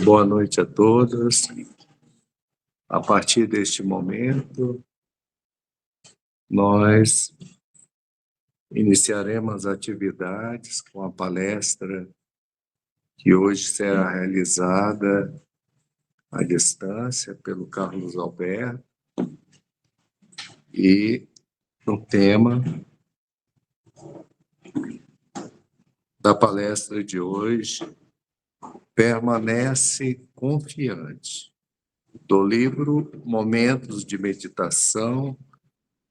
Boa noite a todos. A partir deste momento, nós iniciaremos as atividades com a palestra que hoje será realizada à distância pelo Carlos Alberto e o tema da palestra de hoje, Permanece Confiante, do livro Momentos de Meditação,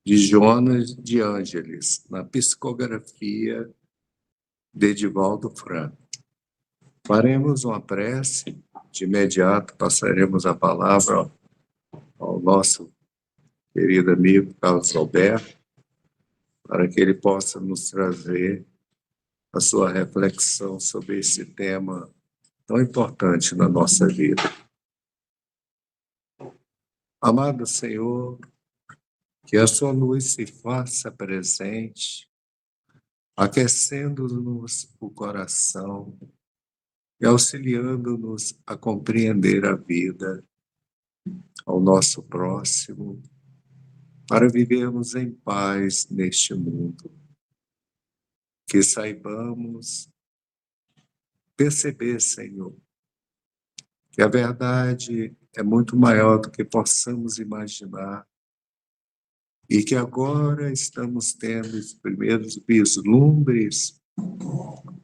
de Jonas de Ângeles, na psicografia de Edivaldo Franco. Faremos uma prece, de imediato passaremos a palavra ao nosso querido amigo Carlos Alberto, para que ele possa nos trazer a sua reflexão sobre esse tema tão importante na nossa vida. Amado Senhor, que a sua luz se faça presente, aquecendo-nos o coração e auxiliando-nos a compreender a vida, ao nosso próximo, para vivermos em paz neste mundo. Que saibamos perceber, Senhor, que a verdade é muito maior do que possamos imaginar e que agora estamos tendo os primeiros vislumbres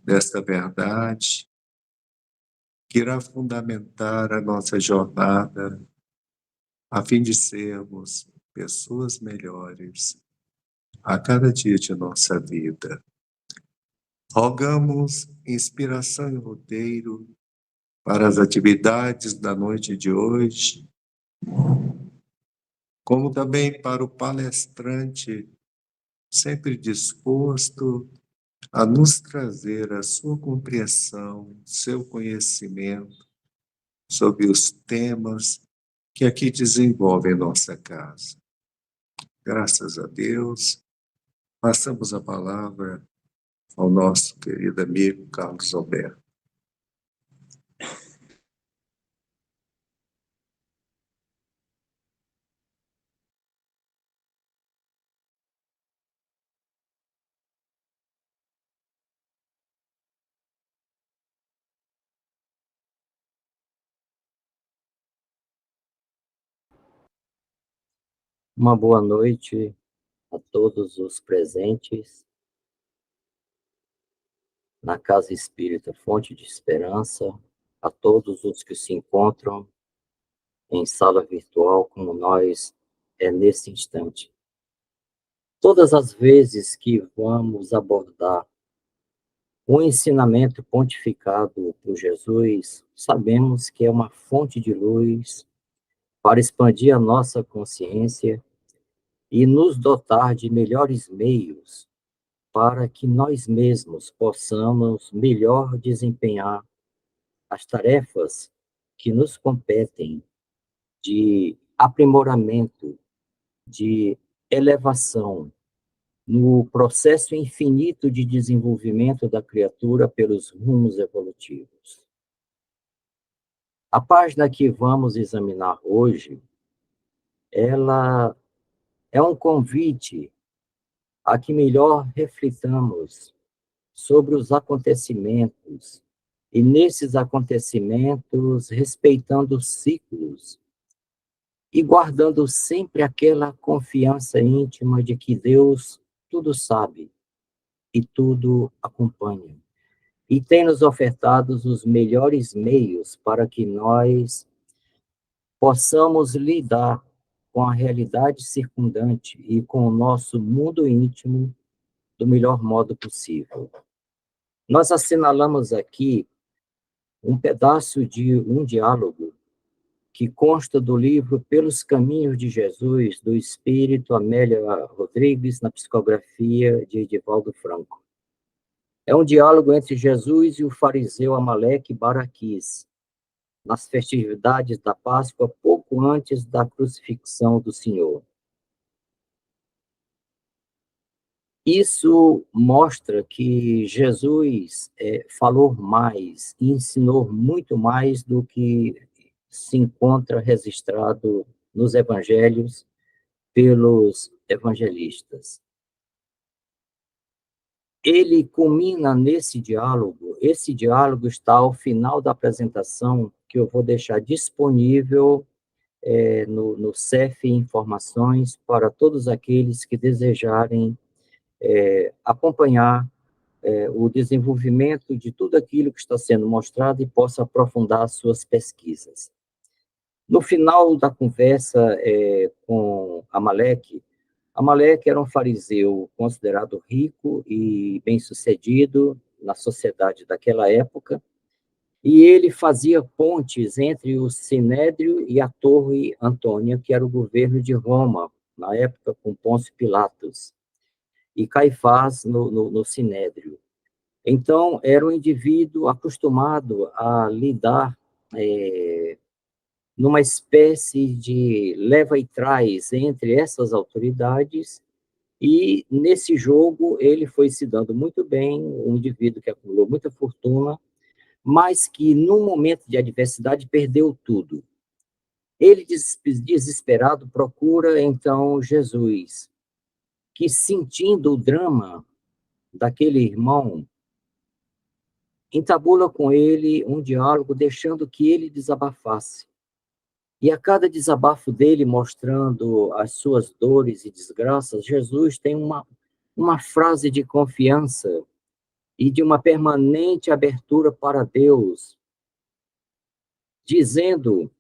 desta verdade que irá fundamentar a nossa jornada a fim de sermos pessoas melhores a cada dia de nossa vida. Rogamos inspiração e roteiro para as atividades da noite de hoje, como também para o palestrante sempre disposto a nos trazer a sua compreensão, seu conhecimento sobre os temas que aqui desenvolvem nossa casa. Graças a Deus, passamos a palavra ao nosso querido amigo Carlos Alberto. Uma boa noite a todos os presentes na Casa Espírita Fonte de Esperança, a todos os que se encontram em sala virtual como nós nesse instante. Todas as vezes que vamos abordar o ensinamento pontificado por Jesus, sabemos que é uma fonte de luz para expandir a nossa consciência e nos dotar de melhores meios para que nós mesmos possamos melhor desempenhar as tarefas que nos competem de aprimoramento, de elevação no processo infinito de desenvolvimento da criatura pelos rumos evolutivos. A página que vamos examinar hoje, ela é um convite a que melhor reflitamos sobre os acontecimentos, e nesses acontecimentos, respeitando os ciclos, e guardando sempre aquela confiança íntima de que Deus tudo sabe e tudo acompanha. E tem nos ofertado os melhores meios para que nós possamos lidar com a realidade circundante e com o nosso mundo íntimo do melhor modo possível. Nós assinalamos aqui um pedaço de um diálogo que consta do livro Pelos Caminhos de Jesus, do espírito Amélia Rodrigues, na psicografia de Edivaldo Franco. É um diálogo entre Jesus e o fariseu Amaleque Baraquis, nas festividades da Páscoa, pouco antes da crucifixão do Senhor. Isso mostra que Jesus falou mais, ensinou muito mais do que se encontra registrado nos evangelhos pelos evangelistas. Ele culmina nesse diálogo, esse diálogo está ao final da apresentação, que eu vou deixar disponível no CEF Informações para todos aqueles que desejarem acompanhar o desenvolvimento de tudo aquilo que está sendo mostrado e possa aprofundar suas pesquisas. No final da conversa com Amaleque era um fariseu considerado rico e bem-sucedido na sociedade daquela época, e ele fazia pontes entre o Sinédrio e a Torre Antônia, que era o governo de Roma, na época com Pôncio Pilatos, e Caifás no Sinédrio. Então, era um indivíduo acostumado a lidar numa espécie de leva e traz entre essas autoridades, e nesse jogo ele foi se dando muito bem, um indivíduo que acumulou muita fortuna, mas que, num momento de adversidade, perdeu tudo. Ele, desesperado, procura, então, Jesus, que, sentindo o drama daquele irmão, entabula com ele um diálogo, deixando que ele desabafasse. E a cada desabafo dele, mostrando as suas dores e desgraças, Jesus tem uma frase de confiança e de uma permanente abertura para Deus, dizendo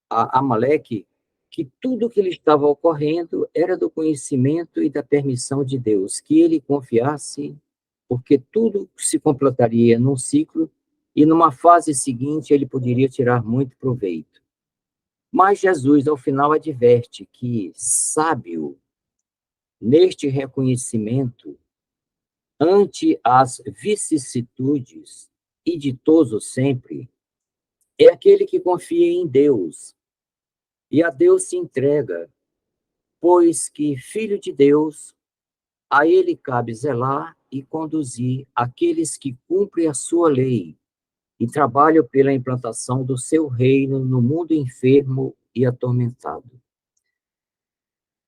a Amaleque que tudo que lhe estava ocorrendo era do conhecimento e da permissão de Deus, que ele confiasse, porque tudo se completaria num ciclo e numa fase seguinte ele poderia tirar muito proveito. Mas Jesus, ao final, adverte que sábio neste reconhecimento ante as vicissitudes e ditoso sempre é aquele que confia em Deus e a Deus se entrega, pois que filho de Deus, a ele cabe zelar e conduzir aqueles que cumprem a sua lei e trabalham pela implantação do seu reino no mundo enfermo e atormentado.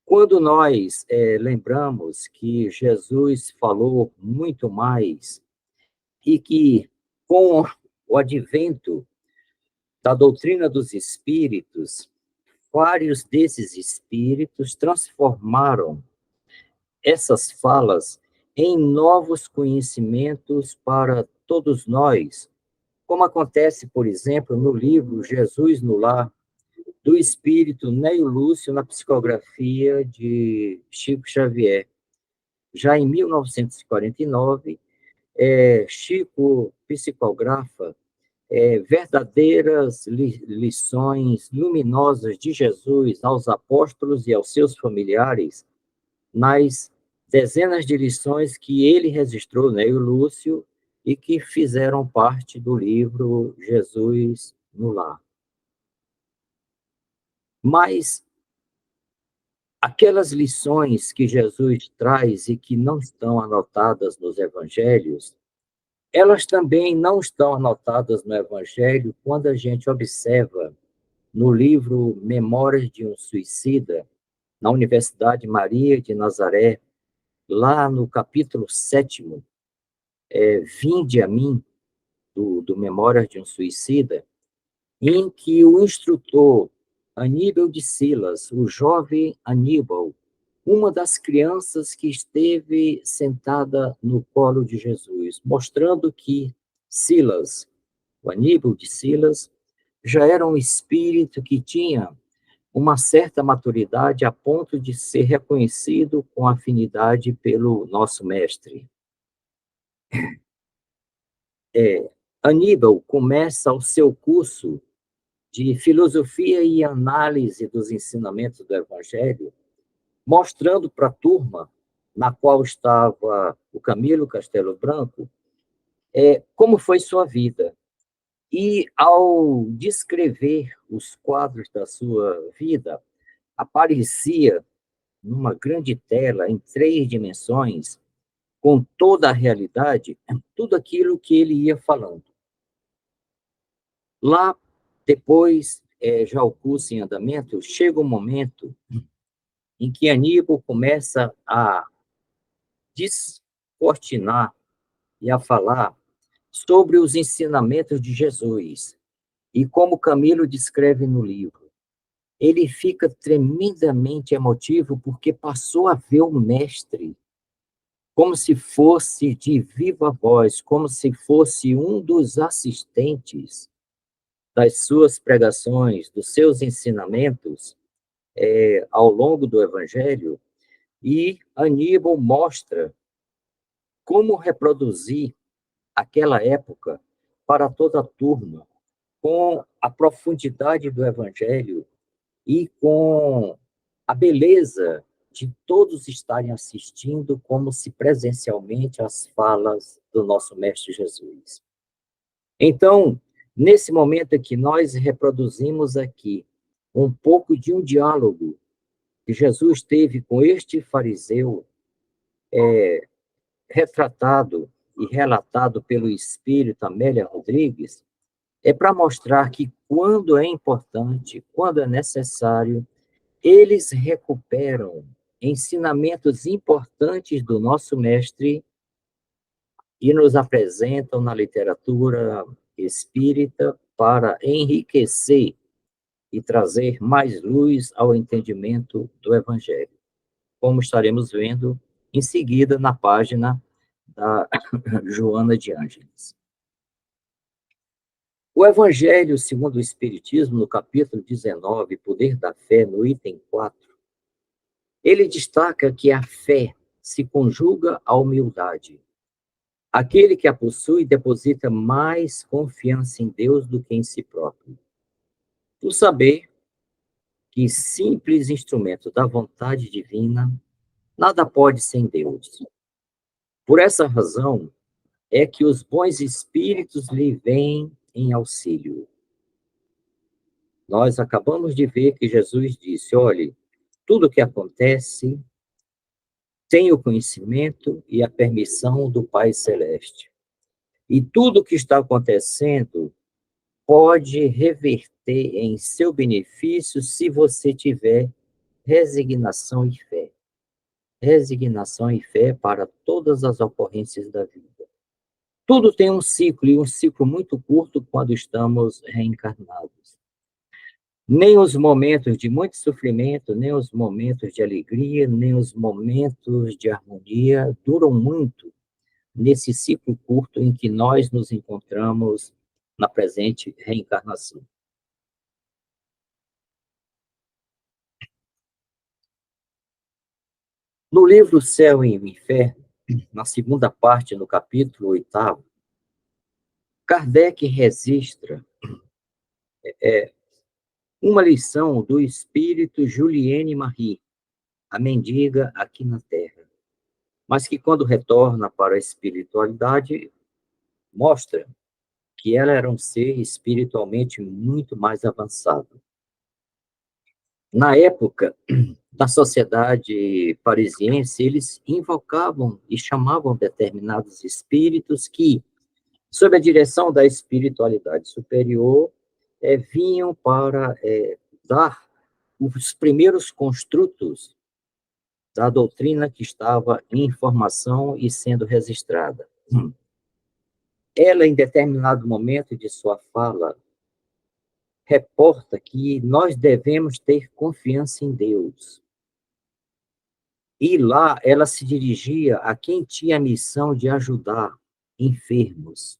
Quando nós lembramos que Jesus falou muito mais e que, com o advento da doutrina dos espíritos, vários desses espíritos transformaram essas falas em novos conhecimentos para todos nós, como acontece, por exemplo, no livro Jesus no Lar, do espírito Neio Lúcio, na psicografia de Chico Xavier. Já em 1949, Chico psicografa verdadeiras lições luminosas de Jesus aos apóstolos e aos seus familiares, nas dezenas de lições que ele registrou, Neio Lúcio, e que fizeram parte do livro Jesus no Lar. Mas aquelas lições que Jesus traz e que não estão anotadas nos evangelhos, elas também não estão anotadas no evangelho quando a gente observa no livro Memórias de um Suicida, na Universidade Maria de Nazaré, lá no capítulo 7º, Vinde a mim, do Memórias de um Suicida, em que o instrutor Aníbal de Silas, o jovem Aníbal, uma das crianças que esteve sentada no colo de Jesus, mostrando que Silas, o Aníbal de Silas, já era um espírito que tinha uma certa maturidade a ponto de ser reconhecido com afinidade pelo nosso mestre. Aníbal começa o seu curso de filosofia e análise dos ensinamentos do Evangelho, mostrando para a turma, na qual estava o Camilo Castelo Branco, como foi sua vida. E, ao descrever os quadros da sua vida, aparecia numa grande tela, em 3 dimensões, com toda a realidade, tudo aquilo que ele ia falando. Lá, depois, já o curso em andamento, chega um momento em que Aníbal começa a descortinar e a falar sobre os ensinamentos de Jesus. E como Camilo descreve no livro, ele fica tremendamente emotivo porque passou a ver o mestre como se fosse de viva voz, como se fosse um dos assistentes das suas pregações, dos seus ensinamentos ao longo do Evangelho, e Aníbal mostra como reproduzir aquela época para toda a turma, com a profundidade do Evangelho e com a beleza de todos estarem assistindo como se presencialmente às falas do nosso Mestre Jesus. Então, nesse momento aqui, nós reproduzimos aqui um pouco de um diálogo que Jesus teve com este fariseu, retratado e relatado pelo Espírito Amélia Rodrigues, para mostrar que quando é importante, quando é necessário, eles recuperam ensinamentos importantes do nosso mestre e nos apresentam na literatura espírita para enriquecer e trazer mais luz ao entendimento do Evangelho, como estaremos vendo em seguida na página da Joana de Ângeles. O Evangelho segundo o Espiritismo, no capítulo 19, Poder da Fé, no item 4, ele destaca que a fé se conjuga à humildade. Aquele que a possui deposita mais confiança em Deus do que em si próprio. Por saber que simples instrumento da vontade divina, nada pode sem Deus. Por essa razão, é que os bons espíritos lhe vêm em auxílio. Nós acabamos de ver que Jesus disse, olhe, tudo o que acontece tem o conhecimento e a permissão do Pai Celeste. E tudo o que está acontecendo pode reverter em seu benefício se você tiver resignação e fé. Resignação e fé para todas as ocorrências da vida. Tudo tem um ciclo, e um ciclo muito curto quando estamos reencarnados. Nem os momentos de muito sofrimento, nem os momentos de alegria, nem os momentos de harmonia duram muito nesse ciclo curto em que nós nos encontramos na presente reencarnação. No livro Céu e o Inferno, na segunda parte, no capítulo 8º, Kardec registra uma lição do espírito Julienne Marie, a mendiga aqui na Terra, mas que quando retorna para a espiritualidade, mostra que ela era um ser espiritualmente muito mais avançado. Na época da sociedade parisiense, eles invocavam e chamavam determinados espíritos que, sob a direção da espiritualidade superior, vinham para dar os primeiros construtos da doutrina que estava em formação e sendo registrada. Ela, em determinado momento de sua fala, reporta que nós devemos ter confiança em Deus. E lá ela se dirigia a quem tinha a missão de ajudar enfermos.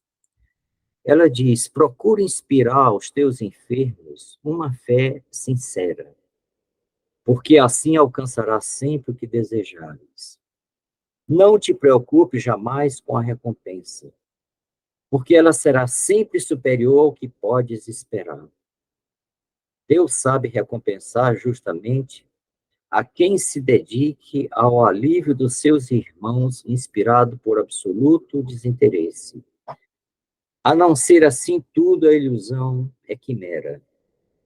Ela diz, procura inspirar aos teus enfermos uma fé sincera, porque assim alcançarás sempre o que desejares. Não te preocupe jamais com a recompensa, porque ela será sempre superior ao que podes esperar. Deus sabe recompensar justamente a quem se dedique ao alívio dos seus irmãos, inspirado por absoluto desinteresse. A não ser assim, tudo é ilusão, é quimera.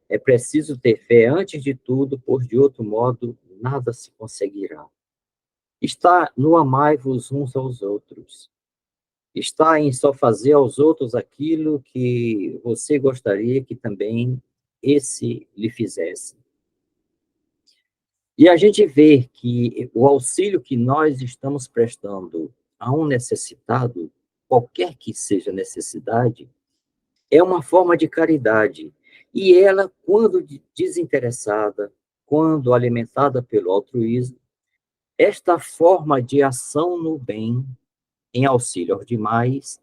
É preciso ter fé antes de tudo, pois de outro modo nada se conseguirá. está no amai-vos uns aos outros, está em só fazer aos outros aquilo que você gostaria que também esse lhe fizesse. E a gente vê que o auxílio que nós estamos prestando a um necessitado, qualquer que seja a necessidade, é uma forma de caridade. E ela, quando desinteressada, quando alimentada pelo altruísmo, esta forma de ação no bem, em auxílio aos demais,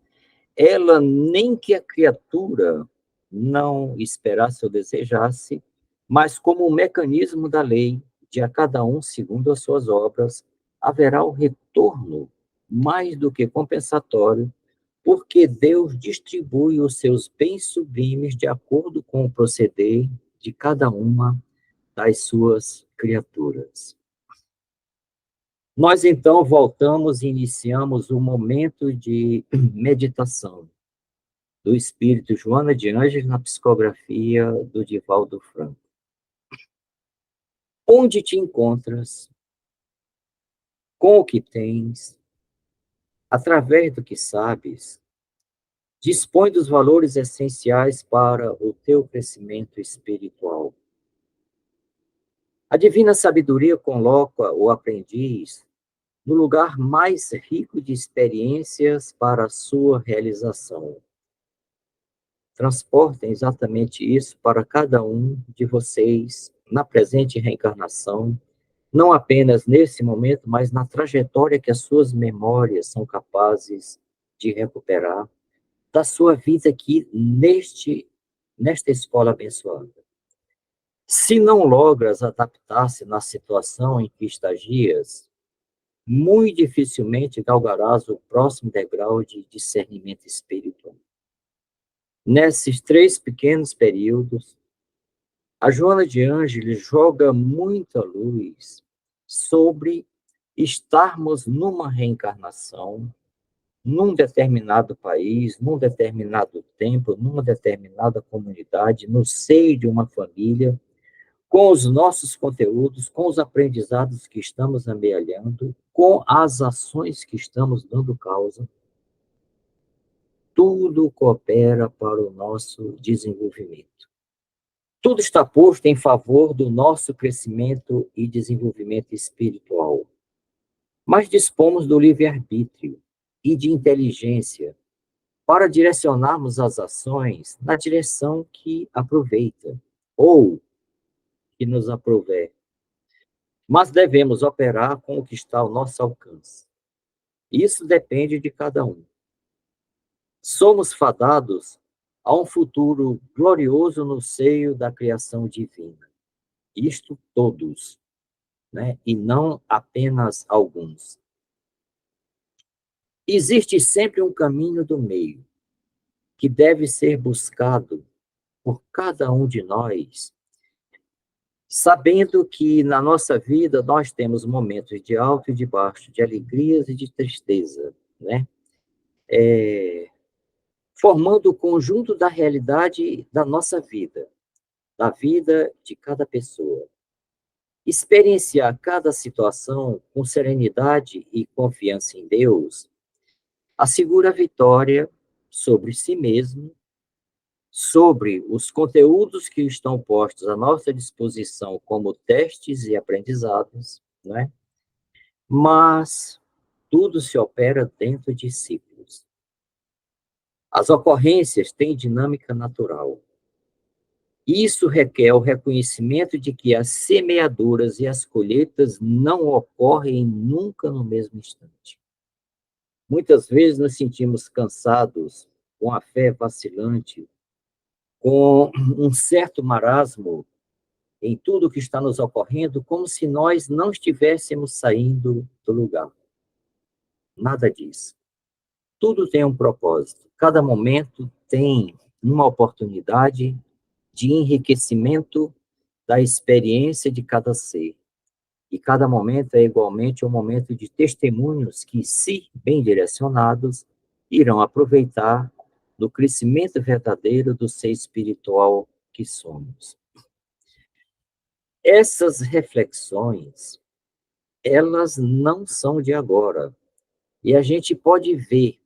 ela nem que a criatura não esperasse ou desejasse, mas como um mecanismo da lei, de a cada um segundo as suas obras, haverá o retorno mais do que compensatório, porque Deus distribui os seus bens sublimes de acordo com o proceder de cada uma das suas criaturas. Nós então voltamos e iniciamos o momento de meditação do espírito Joana de Ângeles na psicografia do Divaldo Franco. Onde te encontras, com o que tens, através do que sabes, dispõe dos valores essenciais para o teu crescimento espiritual. A divina sabedoria coloca o aprendiz no lugar mais rico de experiências para a sua realização. Transportem exatamente isso para cada um de vocês na presente reencarnação, não apenas nesse momento, mas na trajetória que as suas memórias são capazes de recuperar da sua vida aqui nesta escola abençoada. Se não logras adaptar-se na situação em que estagias, muito dificilmente galgarás o próximo degrau de discernimento espiritual. Nesses 3 pequenos períodos, a Joana de Ângeles joga muita luz sobre estarmos numa reencarnação, num determinado país, num determinado tempo, numa determinada comunidade, no seio de uma família, com os nossos conteúdos, com os aprendizados que estamos amealhando, com as ações que estamos dando causa, tudo coopera para o nosso desenvolvimento. Tudo está posto em favor do nosso crescimento e desenvolvimento espiritual. Mas dispomos do livre-arbítrio e de inteligência para direcionarmos as ações na direção que aproveita ou que nos aprover. Mas devemos operar com o que está ao nosso alcance. Isso depende de cada um. Somos fadados a um futuro glorioso no seio da criação divina. Isto todos, né? E não apenas alguns. Existe sempre um caminho do meio, que deve ser buscado por cada um de nós, sabendo que na nossa vida nós temos momentos de alto e de baixo, de alegrias e de tristeza, né? Formando o conjunto da realidade da nossa vida, da vida de cada pessoa. Experienciar cada situação com serenidade e confiança em Deus assegura a vitória sobre si mesmo, sobre os conteúdos que estão postos à nossa disposição como testes e aprendizados, né? Mas tudo se opera dentro de ciclos. As ocorrências têm dinâmica natural. Isso requer o reconhecimento de que as semeaduras e as colheitas não ocorrem nunca no mesmo instante. Muitas vezes nos sentimos cansados, com a fé vacilante, com um certo marasmo em tudo que está nos ocorrendo, como se nós não estivéssemos saindo do lugar. Nada disso. Tudo tem um propósito. Cada momento tem uma oportunidade de enriquecimento da experiência de cada ser. E cada momento é igualmente um momento de testemunhos que, se bem direcionados, irão aproveitar do crescimento verdadeiro do ser espiritual que somos. Essas reflexões elas não são de agora. E a gente pode ver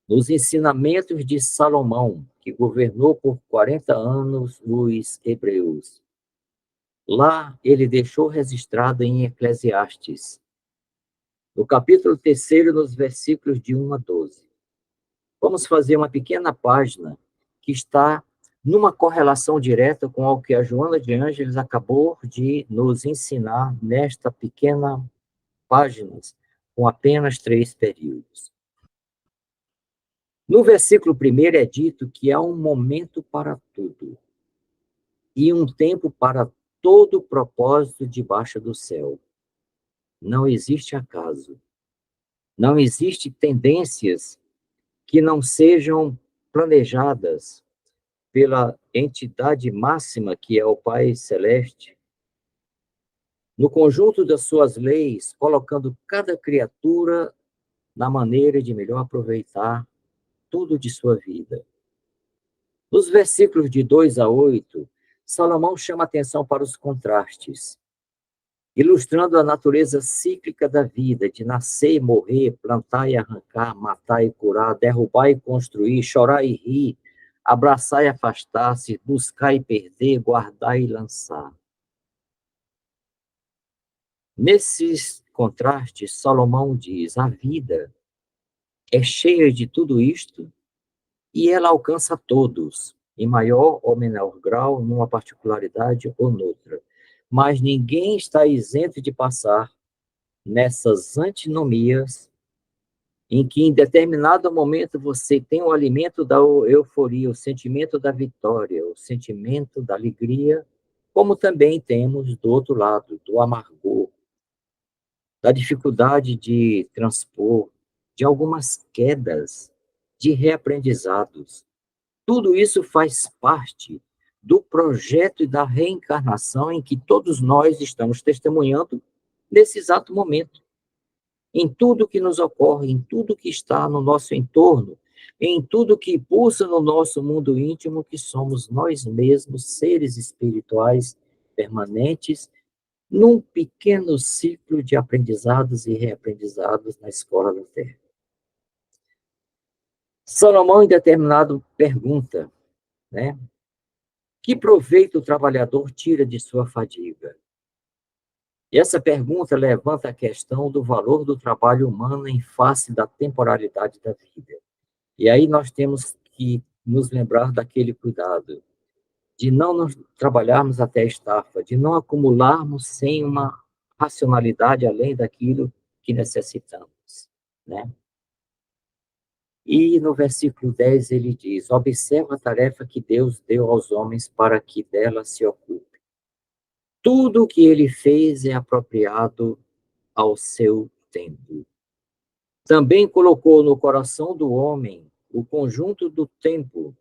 nos ensinamentos de Salomão, que governou por 40 anos os hebreus. Lá ele deixou registrado em Eclesiastes, no capítulo 3, nos versículos de 1 a 12. Vamos fazer uma pequena página que está numa correlação direta com o que a Joana de Ângeles acabou de nos ensinar nesta pequena página, com apenas 3 períodos. No versículo 1 é dito que há um momento para tudo e um tempo para todo propósito debaixo do céu. Não existe acaso. Não existe tendências que não sejam planejadas pela entidade máxima que é o Pai Celeste, no conjunto das suas leis, colocando cada criatura na maneira de melhor aproveitar tudo de sua vida. Nos versículos de 2 a 8, Salomão chama atenção para os contrastes, ilustrando a natureza cíclica da vida, de nascer e morrer, plantar e arrancar, matar e curar, derrubar e construir, chorar e rir, abraçar e afastar-se, buscar e perder, guardar e lançar. Nesses contrastes, Salomão diz: a vida é cheia de tudo isto e ela alcança todos, em maior ou menor grau, numa particularidade ou noutra. Mas ninguém está isento de passar nessas antinomias em que, em determinado momento, você tem o alimento da euforia, o sentimento da vitória, o sentimento da alegria, como também temos, do outro lado, do amargor, da dificuldade de transpor, de algumas quedas, de reaprendizados. Tudo isso faz parte do projeto e da reencarnação em que todos nós estamos testemunhando nesse exato momento. Em tudo que nos ocorre, em tudo que está no nosso entorno, em tudo que pulsa no nosso mundo íntimo, que somos nós mesmos, seres espirituais permanentes, num pequeno ciclo de aprendizados e reaprendizados na escola da Terra. Salomão, em determinado, pergunta, né? Que proveito o trabalhador tira de sua fadiga? E essa pergunta levanta a questão do valor do trabalho humano em face da temporalidade da vida. E aí nós temos que nos lembrar daquele cuidado, de não nos trabalharmos até a estafa, de não acumularmos sem uma racionalidade além daquilo que necessitamos, né? E no versículo 10 ele diz: observa a tarefa que Deus deu aos homens para que dela se ocupe. Tudo o que ele fez é apropriado ao seu tempo. Também colocou no coração do homem o conjunto do tempo,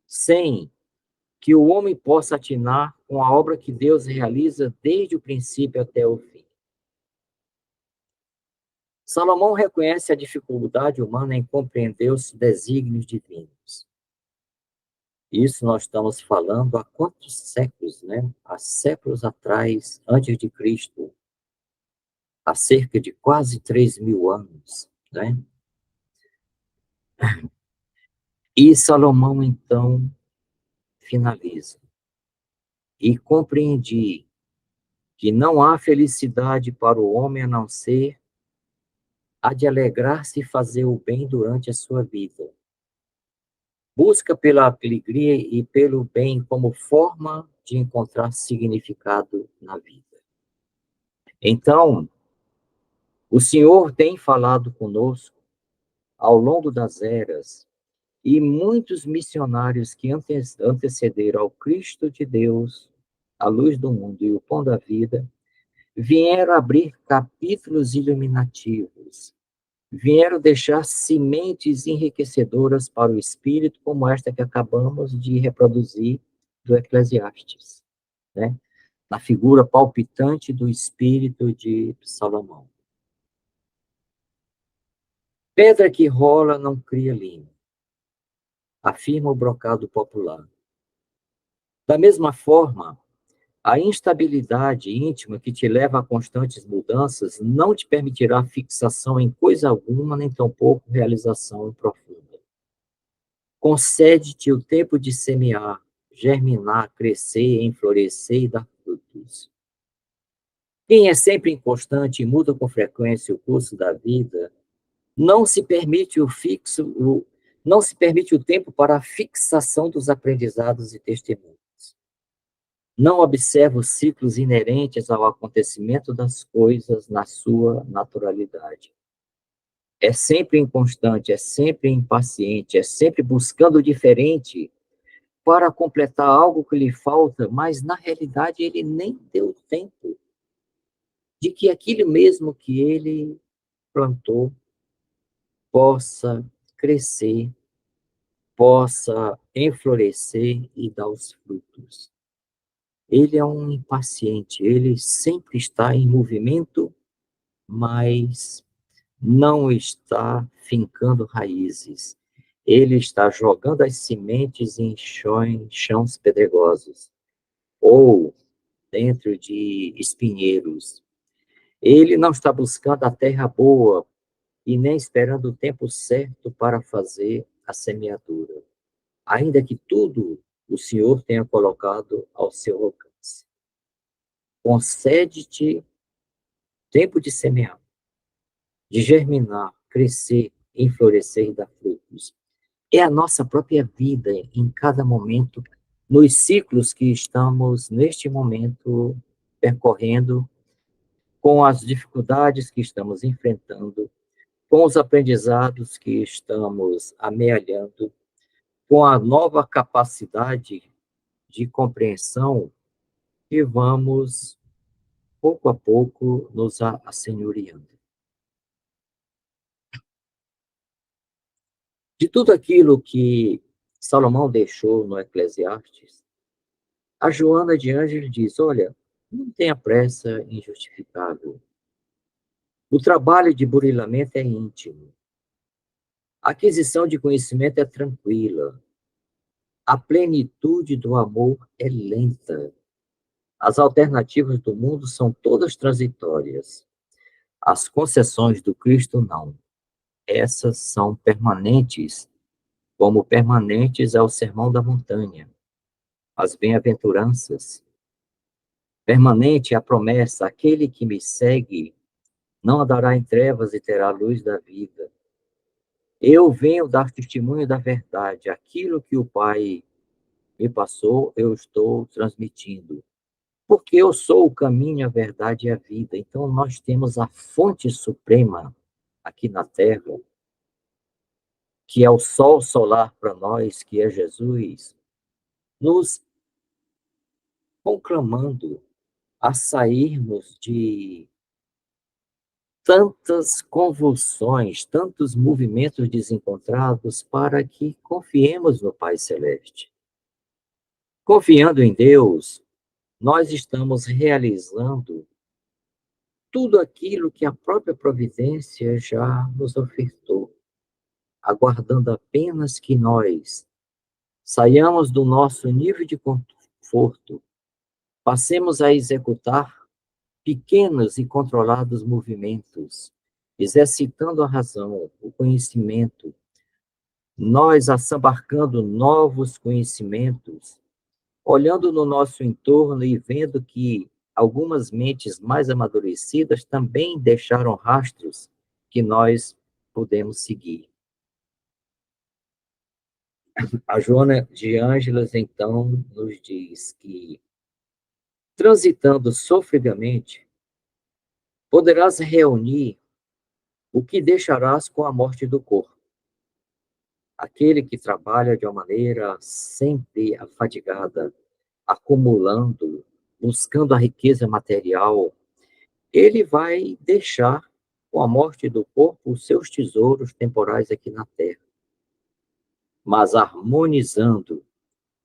sem que o homem possa atinar com a obra que Deus realiza desde o princípio até o fim. Salomão reconhece a dificuldade humana em compreender os desígnios divinos. Isso nós estamos falando há quantos séculos, né? Há séculos atrás, antes de Cristo, há cerca de quase 3.000 anos, né? E Salomão, então, finaliza. E compreendi que não há felicidade para o homem a não ser a de alegrar-se e fazer o bem durante a sua vida. Busca pela alegria e pelo bem como forma de encontrar significado na vida. Então, o Senhor tem falado conosco ao longo das eras, e muitos missionários que antecederam ao Cristo de Deus, a luz do mundo e o pão da vida, vieram abrir capítulos iluminativos, vieram deixar sementes enriquecedoras para o espírito, como esta que acabamos de reproduzir do Eclesiastes, né? Na figura palpitante do espírito de Salomão. Pedra que rola não cria linho, afirma o brocado popular. Da mesma forma, A instabilidade íntima que te leva a constantes mudanças não te permitirá fixação em coisa alguma, nem tampouco realização profunda. Concede-te o tempo de semear, germinar, crescer, enflorescer e dar frutos. Quem é sempre inconstante e muda com frequência o curso da vida, não se permite não se permite o tempo para a fixação dos aprendizados e testemunhos. Não observa os ciclos inerentes ao acontecimento das coisas na sua naturalidade. É sempre inconstante, é sempre impaciente, é sempre buscando o diferente para completar algo que lhe falta, mas na realidade ele nem deu tempo de que aquilo mesmo que ele plantou possa crescer, possa enflorescer e dar os frutos. Ele é um impaciente, ele sempre está em movimento, mas não está fincando raízes. Ele está jogando as sementes em chãos pedregosos, ou dentro de espinheiros. Ele não está buscando a terra boa e nem esperando o tempo certo para fazer a semeadura, ainda que tudo o Senhor tenha colocado ao seu alcance. Concede-te tempo de semear, de germinar, crescer, enflorescer e dar frutos. É a nossa própria vida em cada momento, nos ciclos que estamos, neste momento, percorrendo, com as dificuldades que estamos enfrentando, com os aprendizados que estamos amealhando, com a nova capacidade de compreensão que vamos, pouco a pouco, nos assenhoreando. De tudo aquilo que Salomão deixou no Eclesiastes, a Joana de Ângeles diz, olha, não tenha pressa injustificável. O trabalho de burilamento é íntimo. A aquisição de conhecimento é tranquila. A plenitude do amor é lenta. As alternativas do mundo são todas transitórias. As concessões do Cristo não. Essas são permanentes, como permanentes é o Sermão da Montanha, as bem-aventuranças. Permanente é a promessa, aquele que me segue não andará em trevas e terá a luz da vida. Eu venho dar testemunho da verdade, aquilo que o Pai me passou, eu estou transmitindo. Porque eu sou o caminho, a verdade e a vida. Então, nós temos a fonte suprema aqui na Terra, que é o sol solar para nós, que é Jesus, nos conclamando a sairmos de tantas convulsões, tantos movimentos desencontrados, para que confiemos no Pai Celeste. Confiando em Deus, nós estamos realizando tudo aquilo que a própria providência já nos ofertou, aguardando apenas que nós saiamos do nosso nível de conforto, passemos a executar pequenos e controlados movimentos, exercitando a razão, o conhecimento, nós assambarcando novos conhecimentos, olhando no nosso entorno e vendo que algumas mentes mais amadurecidas também deixaram rastros que nós podemos seguir. A Joana de Ângeles, então, nos diz que, transitando sofregamente, poderás reunir o que deixarás com a morte do corpo. Aquele que trabalha de uma maneira sempre afadigada, acumulando, buscando a riqueza material, ele vai deixar, com a morte do corpo, os seus tesouros temporais aqui na terra. Mas harmonizando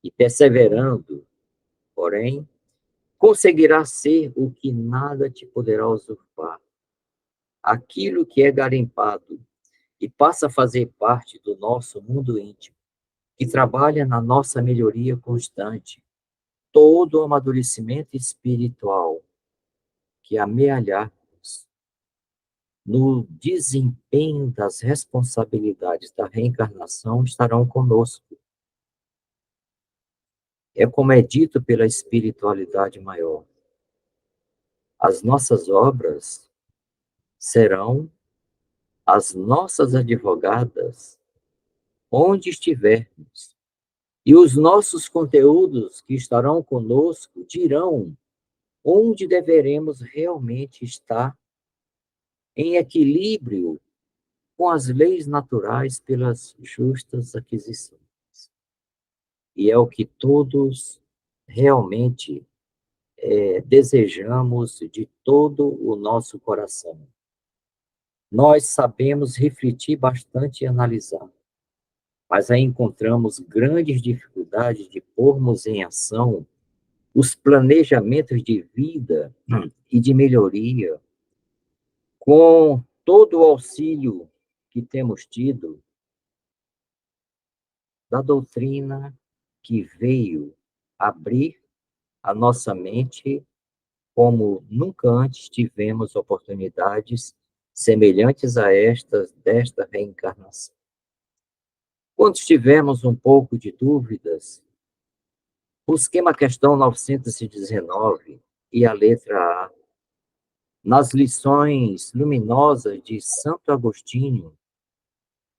e perseverando, porém, conseguirá ser o que nada te poderá usurpar. Aquilo que é garimpado e passa a fazer parte do nosso mundo íntimo, que trabalha na nossa melhoria constante, todo o amadurecimento espiritual que amealharmos no desempenho das responsabilidades da reencarnação estarão conosco. É como é dito pela espiritualidade maior. As nossas obras serão as nossas advogadas onde estivermos. E os nossos conteúdos que estarão conosco dirão onde deveremos realmente estar em equilíbrio com as leis naturais pelas justas aquisições. E é o que todos realmente desejamos de todo o nosso coração. Nós sabemos refletir bastante e analisar, mas aí encontramos grandes dificuldades de pormos em ação os planejamentos de vida e de melhoria, com todo o auxílio que temos tido da doutrina que veio abrir a nossa mente como nunca antes tivemos oportunidades semelhantes a estas desta reencarnação. Quando tivermos um pouco de dúvidas, busquemos a questão 919 e a letra A, nas lições luminosas de Santo Agostinho,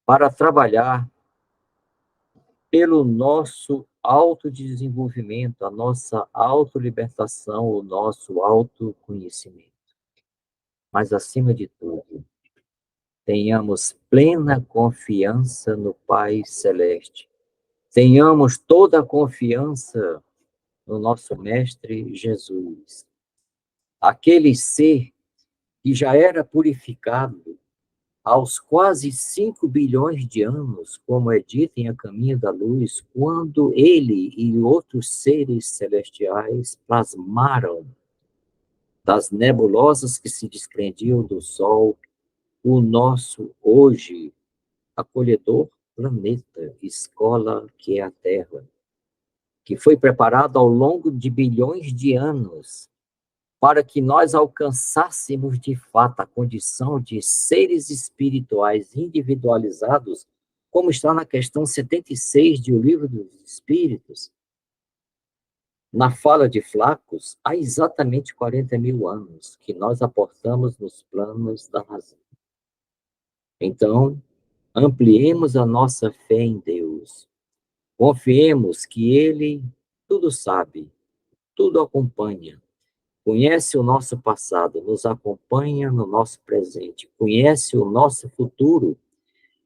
para trabalhar pelo nosso autodesenvolvimento, a nossa autolibertação, o nosso autoconhecimento. Mas, acima de tudo, tenhamos plena confiança no Pai Celeste. Tenhamos toda a confiança no nosso Mestre Jesus. Aquele ser que já era purificado aos quase 5 bilhões de anos, como é dito em A Caminho da Luz, quando ele e outros seres celestiais plasmaram das nebulosas que se desprendiam do Sol o nosso, hoje, acolhedor planeta, escola que é a Terra, que foi preparado ao longo de bilhões de anos para que nós alcançássemos de fato a condição de seres espirituais individualizados, como está na questão 76 de O Livro dos Espíritos, na fala de Flacos, há exatamente 40 mil anos que nós aportamos nos planos da razão. Então, ampliemos a nossa fé em Deus. Confiemos que Ele tudo sabe, tudo acompanha. Conhece o nosso passado, nos acompanha no nosso presente, conhece o nosso futuro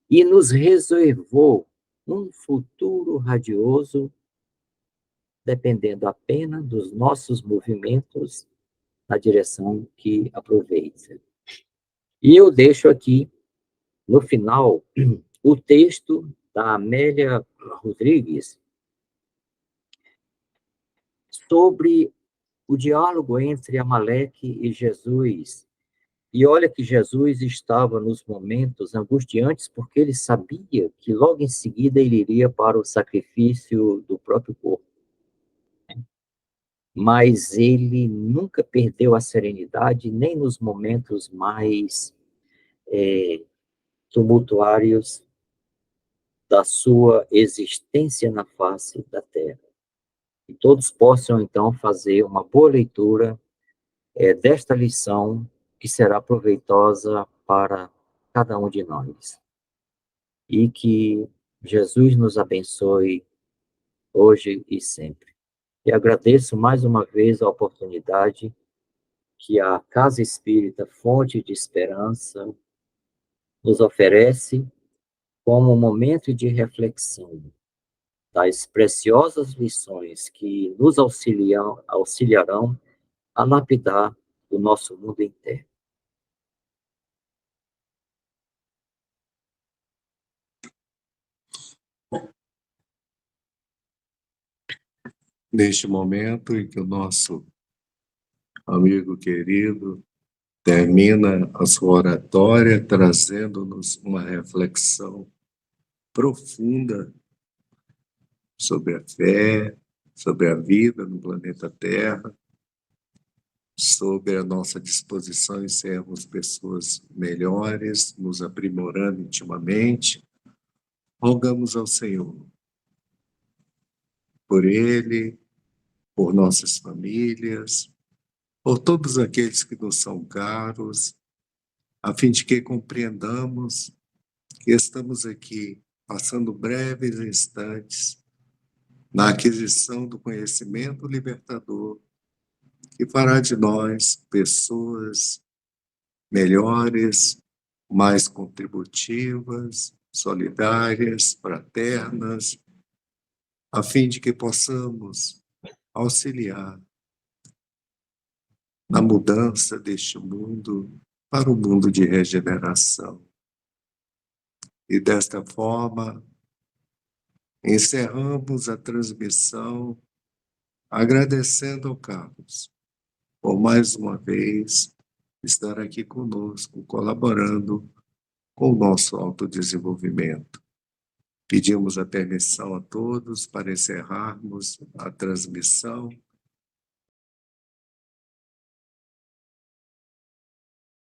e nos reservou um futuro radioso, dependendo apenas dos nossos movimentos na direção que aproveita. E eu deixo aqui, no final, o texto da Amélia Rodrigues sobre o diálogo entre Amaleque e Jesus. E olha que Jesus estava nos momentos angustiantes, porque ele sabia que logo em seguida ele iria para o sacrifício do próprio corpo. Mas ele nunca perdeu a serenidade, nem nos momentos mais tumultuários da sua existência na face da terra. E todos possam, então, fazer uma boa leitura desta lição, que será proveitosa para cada um de nós. E que Jesus nos abençoe hoje e sempre. E agradeço mais uma vez a oportunidade que a Casa Espírita Fonte de Esperança nos oferece como um momento de reflexão das preciosas lições que nos auxiliarão a lapidar o nosso mundo interno. Neste momento em que o nosso amigo querido termina a sua oratória trazendo-nos uma reflexão profunda sobre a fé, sobre a vida no planeta Terra, sobre a nossa disposição em sermos pessoas melhores, nos aprimorando intimamente, rogamos ao Senhor por Ele, por nossas famílias, por todos aqueles que nos são caros, a fim de que compreendamos que estamos aqui passando breves instantes na aquisição do conhecimento libertador que fará de nós pessoas melhores, mais contributivas, solidárias, fraternas, a fim de que possamos auxiliar na mudança deste mundo para um mundo de regeneração. E desta forma, encerramos a transmissão agradecendo ao Carlos por mais uma vez estar aqui conosco, colaborando com o nosso autodesenvolvimento. Pedimos a permissão a todos para encerrarmos a transmissão